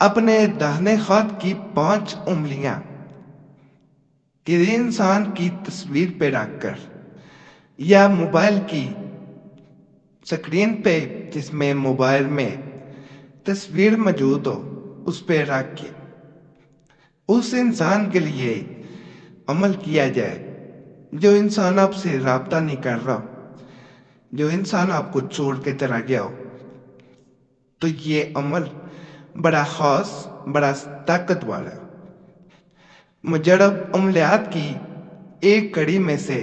اپنے داہنے ہاتھ کی 5 انگلیاں کسی انسان کی تصویر پہ رکھ کر یا موبائل کی سکرین پہ جس میں موبائل میں تصویر موجود ہو اس پہ رکھ کے اس انسان کے لیے عمل کیا جائے جو انسان آپ سے رابطہ نہیں کر رہا، جو انسان آپ کو چھوڑ کے چلا گیا ہو، تو یہ عمل بڑا خاص، بڑا طاقتور ہے۔ مجرب عملیات کی ایک کڑی میں سے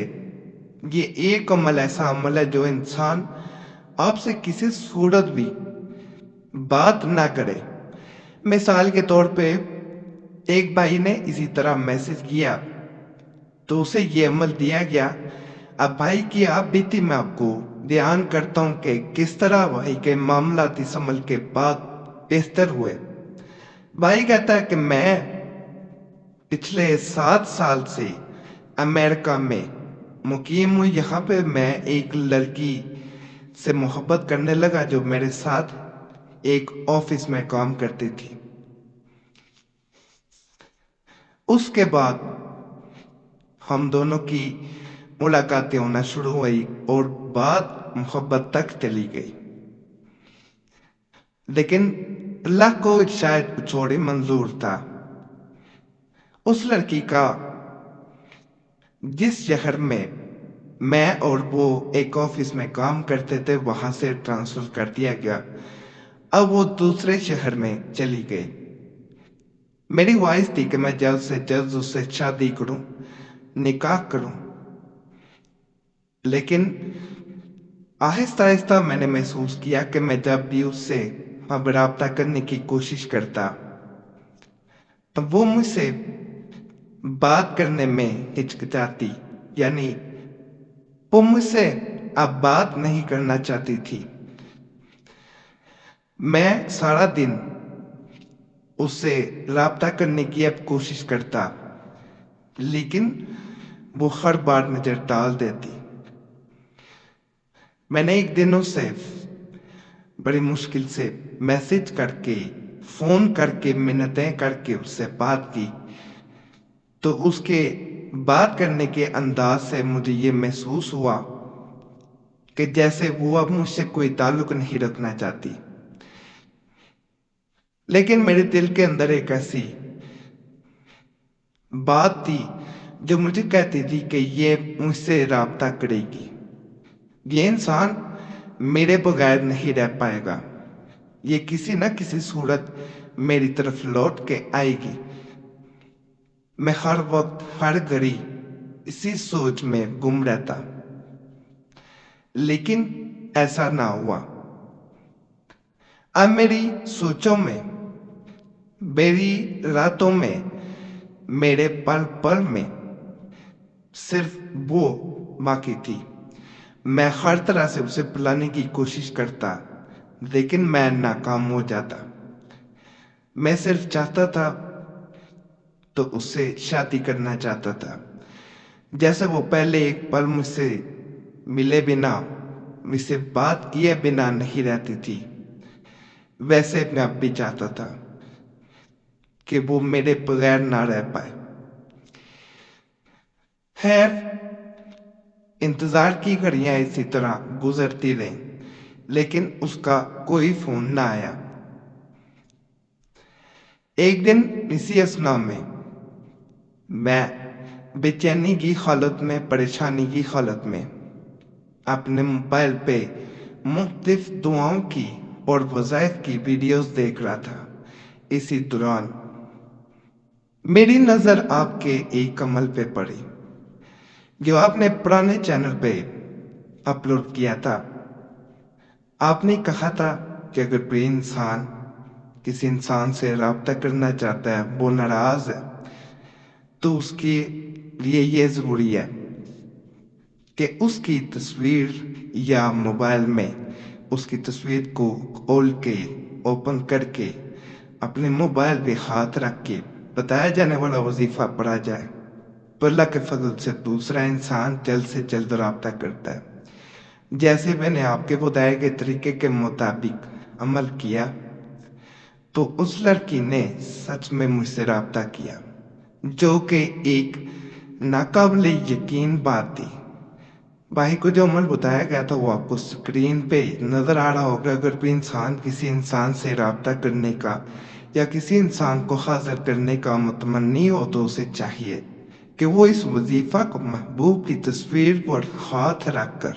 یہ ایک عمل ایسا عمل ہے جو انسان آپ سے کسی صورت بھی بات نہ کرے۔ مثال کے طور پہ ایک بھائی نے اسی طرح میسج کیا تو اسے یہ عمل دیا گیا۔ اب بھائی کی آپ بیتی میں آپ کو بیان کرتا ہوں کہ کس طرح بھائی کے معاملات اس عمل کے بعد بہتر ہوئے۔ بھائی کہتا ہے کہ میں پچھلے 7 سال سے امریکہ میں مقیم ہوں، یہاں پہ میں ایک لڑکی سے محبت کرنے لگا جو میرے ساتھ ایک آفس میں کام کرتی تھی۔ اس کے بعد ہم دونوں کی ملاقاتیں ہونا شروع ہوئی اور بات محبت تک چلی گئی، لیکن اللہ کو شاید کچھ اور ہی منظور تھا۔ اس لڑکی کا جس شہر میں میں اور وہ ایک آفس میں کام کرتے تھے وہاں سے ٹرانسفر کر دیا گیا۔ اب وہ دوسرے شہر میں چلی گئی۔ میری خواہش تھی کہ میں جلد سے جلد اس سے شادی کروں، نکاح کروں، لیکن آہستہ آہستہ میں نے محسوس کیا کہ میں جب بھی اس سے رابطہ کرنے کی کوشش کرتا تو وہ مجھ سے بات کرنے میں ہچکچاتی، یعنی وہ مجھ سے اب بات نہیں کرنا چاہتی تھی۔ میں سارا دن اس سے رابطہ کرنے کی اب کوشش کرتا، لیکن وہ ہر بار نظر ڈال دیتی۔ میں نے ایک دن اس سے بڑی مشکل سے میسج کر کے، فون کر کے، منتیں کر کے اس سے بات کی، تو اس کے بات کرنے کے انداز سے مجھے یہ محسوس ہوا کہ جیسے وہ اب مجھ سے کوئی تعلق نہیں رکھنا چاہتی۔ لیکن میرے دل کے اندر ایک ایسی بات تھی جو مجھے کہتی تھی کہ یہ مجھ سے رابطہ کرے گی، یہ انسان میرے بغیر نہیں رہ پائے گا، یہ کسی نہ کسی صورت میری طرف لوٹ کے آئے گی۔ میں ہر وقت، ہر گھڑی اسی سوچ میں گم رہتا، لیکن ایسا نہ ہوا۔ اب میری سوچوں میں، میری راتوں میں، میرے پل پل میں صرف وہ باقی تھی۔ میں ہر طرح سے اسے بلانے کی کوشش کرتا، لیکن میں ناکام ہو جاتا۔ میں صرف چاہتا تھا تو اس سے شادی کرنا چاہتا تھا۔ جیسے وہ پہلے ایک پل مجھ سے ملے بنا، مجھ سے بات کیے بنا نہیں رہتی تھی، ویسے میں اب بھی چاہتا تھا کہ وہ میرے بغیر نہ رہ پائے۔ خیر، انتظار کی گھڑیاں اسی طرح گزرتی رہیں، لیکن اس کا کوئی فون نہ آیا۔ ایک دن اسی اثنا میں بے چینی کی حالت میں، پریشانی کی حالت میں اپنے موبائل پہ مختلف دعاؤں کی اور وظائف کی ویڈیوز دیکھ رہا تھا۔ اسی دوران میری نظر آپ کے ایک عمل پہ پڑی جو آپ نے پرانے چینل پہ اپلوڈ کیا تھا۔ آپ نے کہا تھا کہ اگر کوئی انسان کسی انسان سے رابطہ کرنا چاہتا ہے، وہ ناراض ہے، تو اس کے لیے یہ ضروری ہے کہ اس کی تصویر یا موبائل میں اس کی تصویر کو کھول کے، اوپن کر کے، اپنے موبائل پہ ہاتھ رکھ کے بتایا جانے والا وظیفہ پڑھا جائے، تو اللہ کے فضل سے دوسرا انسان جلد سے جلد رابطہ کرتا ہے۔ جیسے میں نے آپ کے بتائے گئے طریقے کے مطابق عمل کیا تو اس لڑکی نے سچ میں مجھ سے رابطہ کیا، جو کہ ایک ناقابل یقین بات تھی۔ بھائی کو جو عمل بتایا گیا تھا وہ آپ کو اسکرین پہ نظر آ رہا ہوگا۔ اگر کوئی انسان کسی انسان سے رابطہ کرنے کا یا کسی انسان کو حاضر کرنے کا متمنی ہو تو اسے چاہیے کہ وہ اس وظیفہ کو محبوب کی تصویر پر ہاتھ رکھ کر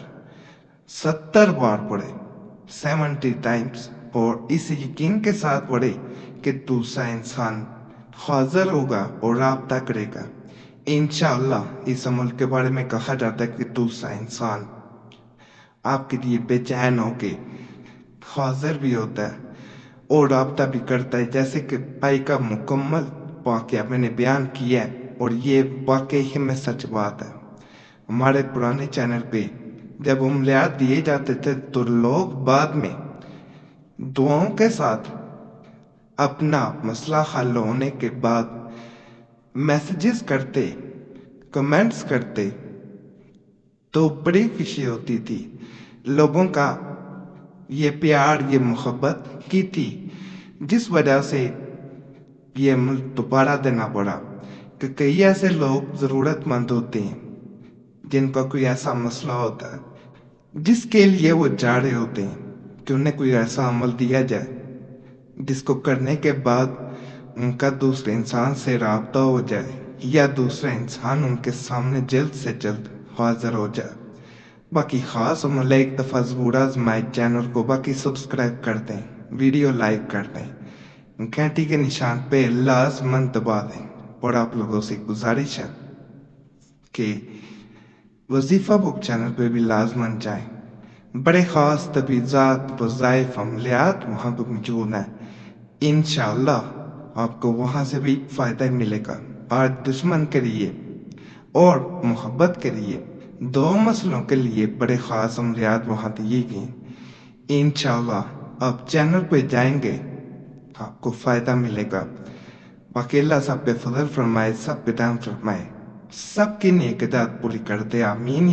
70 بار پڑھے، 70 ٹائمز، اور اس یقین کے ساتھ پڑھے کہ دوسرا انسان حاضر ہوگا اور رابطہ کرے گا۔ انشاءاللہ اس عمل کے بارے میں کہا جاتا ہے کہ دوسرا انسان آپ کے لیے بے چین ہو کے حاضر بھی ہوتا ہے اور رابطہ بھی کرتا ہے، جیسے کہ بھائی کا مکمل واقعہ میں نے بیان کیا ہے، اور یہ واقعی میں سچ بات ہے۔ ہمارے پرانے چینل پہ جب عملیات دیے جاتے تھے تو لوگ بعد میں دعاؤں کے ساتھ اپنا مسئلہ حل ہونے کے بعد میسیجز کرتے، کمنٹس کرتے، تو بڑی خوشی ہوتی تھی۔ لوگوں کا یہ پیار، یہ محبت کی تھی، جس وجہ سے یہ عمل دوبارہ دینا پڑا کہ کئی ایسے لوگ ضرورت مند ہوتے ہیں جن کا کوئی ایسا مسئلہ ہوتا ہے جس کے لیے وہ جا رہے ہوتے ہیں کہ انہیں کوئی ایسا عمل دیا جائے جس کو کرنے کے بعد ان کا دوسرے انسان سے رابطہ ہو جائے یا دوسرا انسان ان کے سامنے جلد سے جلد حاضر ہو جائے۔ باقی خاص عمل ایک دفعہ ضرور آزمائیں چینل کو، باقی سبسکرائب کر دیں، ویڈیو لائک کر دیں، گھنٹی کے نشان پہ لازماً دبا دیں، اور آپ لوگوں سے گزارش ہے کہ وظیفہ بک چینل پہ بھی لازماً جائیں۔ بڑے خاص تجویزات، وظائف، عملیات وہاں پہ موجود ہیں۔ انشاءاللہ آپ کو وہاں سے بھی فائدہ ملے گا۔ آج دشمن کے لیے اور محبت کے لیے، دو مسئلوں کے لیے بڑے خاص عملیات وہاں دیے گئے۔ انشاءاللہ آپ چینل پہ جائیں گے، آپ کو فائدہ ملے گا۔ باقی اللہ سب پہ فضل فرمائے، سب پہ رحم فرمائے، سب کی نیک ارادات پوری کر دے، آمین۔